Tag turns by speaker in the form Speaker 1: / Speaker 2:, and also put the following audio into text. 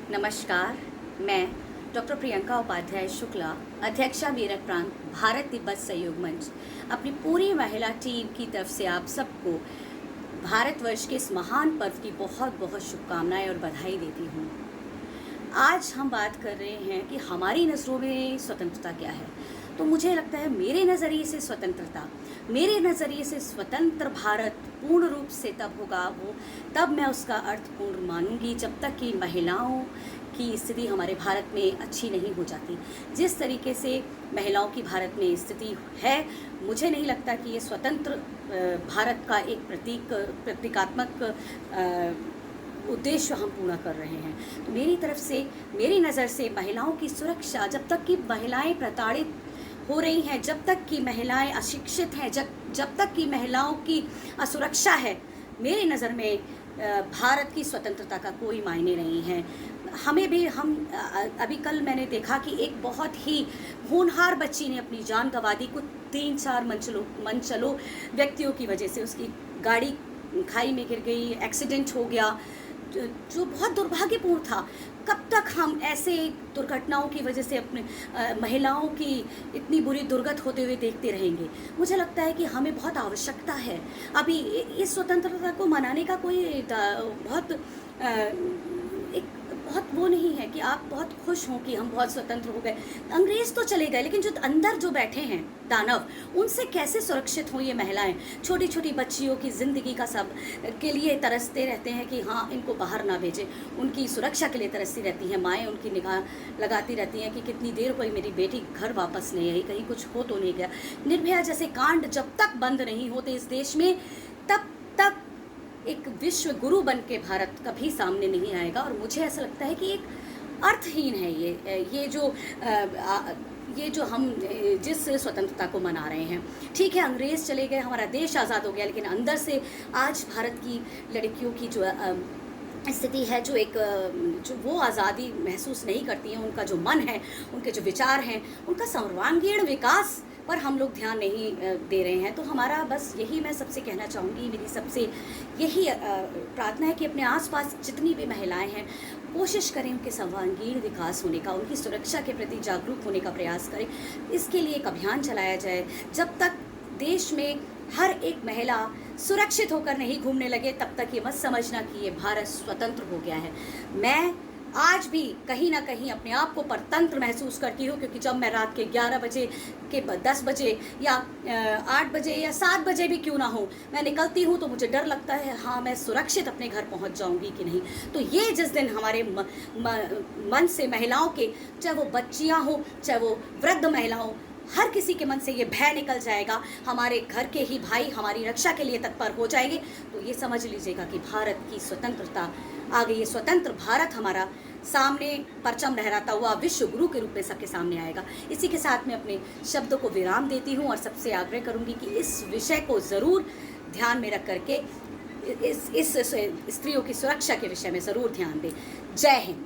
Speaker 1: नमस्कार, मैं डॉक्टर प्रियंका उपाध्याय शुक्ला, अध्यक्षा मेरठ प्रांत भारत तिब्बत सहयोग मंच, अपनी पूरी महिला टीम की तरफ से आप सबको भारतवर्ष के इस महान पर्व की बहुत बहुत शुभकामनाएं और बधाई देती हूँ। आज हम बात कर रहे हैं कि हमारी नज़रों में स्वतंत्रता क्या है। तो मुझे लगता है मेरे नज़रिए से स्वतंत्र भारत पूर्ण रूप से तब होगा तब मैं उसका अर्थ पूर्ण मानूंगी जब तक कि महिलाओं की स्थिति हमारे भारत में अच्छी नहीं हो जाती। जिस तरीके से महिलाओं की भारत में स्थिति है, मुझे नहीं लगता कि ये स्वतंत्र भारत का एक प्रतीकात्मक उद्देश्य हम पूरा कर रहे हैं। तो मेरी नज़र से महिलाओं की सुरक्षा, जब तक कि महिलाएं प्रताड़ित हो रही हैं, जब तक कि महिलाएं अशिक्षित हैं, जब तक कि महिलाओं की असुरक्षा है, मेरी नज़र में भारत की स्वतंत्रता का कोई मायने नहीं है। अभी कल मैंने देखा कि एक बहुत ही होनहार बच्ची ने अपनी जान गंवा दी कुछ 3-4 मनचलो व्यक्तियों की वजह से। उसकी गाड़ी खाई में गिर गई, एक्सीडेंट हो गया, जो बहुत दुर्भाग्यपूर्ण था। कब तक हम ऐसे दुर्घटनाओं की वजह से अपने महिलाओं की इतनी बुरी दुर्गत होते हुए देखते रहेंगे? मुझे लगता है कि हमें बहुत आवश्यकता है। अभी इस स्वतंत्रता को मनाने का कोई बहुत वो नहीं है कि आप बहुत खुश हों कि हम बहुत स्वतंत्र हो गए। अंग्रेज़ तो चले गए, लेकिन जो अंदर जो बैठे हैं दानव, उनसे कैसे सुरक्षित हों ये महिलाएं? छोटी छोटी बच्चियों की ज़िंदगी का सब के लिए तरसते रहते हैं कि हाँ, इनको बाहर ना भेजें। उनकी सुरक्षा के लिए तरसती रहती हैं माएँ, उनकी निगाह लगाती रहती हैं कि कितनी देर हुई मेरी बेटी घर वापस नहीं आई, कहीं कुछ हो तो नहीं गया। निर्भया जैसे कांड जब तक बंद नहीं होते इस देश में, तब तक एक विश्व गुरु बन के भारत कभी सामने नहीं आएगा। और मुझे ऐसा लगता है कि एक अर्थहीन है ये जो हम जिस स्वतंत्रता को मना रहे हैं। ठीक है, अंग्रेज़ चले गए, हमारा देश आज़ाद हो गया, लेकिन अंदर से आज भारत की लड़कियों की जो स्थिति है, जो वो आज़ादी महसूस नहीं करती हैं, उनका जो मन है, उनके जो विचार हैं, उनका सर्वांगीण विकास पर हम लोग ध्यान नहीं दे रहे हैं। तो हमारा बस यही मैं सबसे कहना चाहूँगी, मेरी सबसे यही प्रार्थना है कि अपने आसपास जितनी भी महिलाएं हैं, कोशिश करें उनके सर्वांगीण विकास होने का, उनकी सुरक्षा के प्रति जागरूक होने का प्रयास करें। इसके लिए एक अभियान चलाया जाए। जब तक देश में हर एक महिला सुरक्षित होकर नहीं घूमने लगे, तब तक ये मत समझना कि ये भारत स्वतंत्र हो गया है। मैं आज भी कहीं ना कहीं अपने आप को परतंत्र महसूस करती हूँ, क्योंकि जब मैं रात के 11 बजे के 10 बजे या 8 बजे या 7 बजे भी क्यों ना हो, मैं निकलती हूँ तो मुझे डर लगता है, हाँ, मैं सुरक्षित अपने घर पहुँच जाऊँगी कि नहीं। तो ये जिस दिन हमारे मन से महिलाओं के, चाहे वो बच्चियाँ हों, चाहे वो वृद्ध महिला हो, हर किसी के मन से ये भय निकल जाएगा, हमारे घर के ही भाई हमारी रक्षा के लिए तत्पर हो जाएंगे, तो ये समझ लीजिएगा कि भारत की स्वतंत्रता आ गई है। स्वतंत्र भारत हमारा सामने परचम लहराता हुआ विश्व गुरु के रूप में सबके सामने आएगा। इसी के साथ मैं अपने शब्दों को विराम देती हूँ और सबसे आग्रह करूँगी कि इस विषय को ज़रूर ध्यान में रख करके इस स्त्रियों की सुरक्षा के विषय में ज़रूर ध्यान दें। जय हिंद।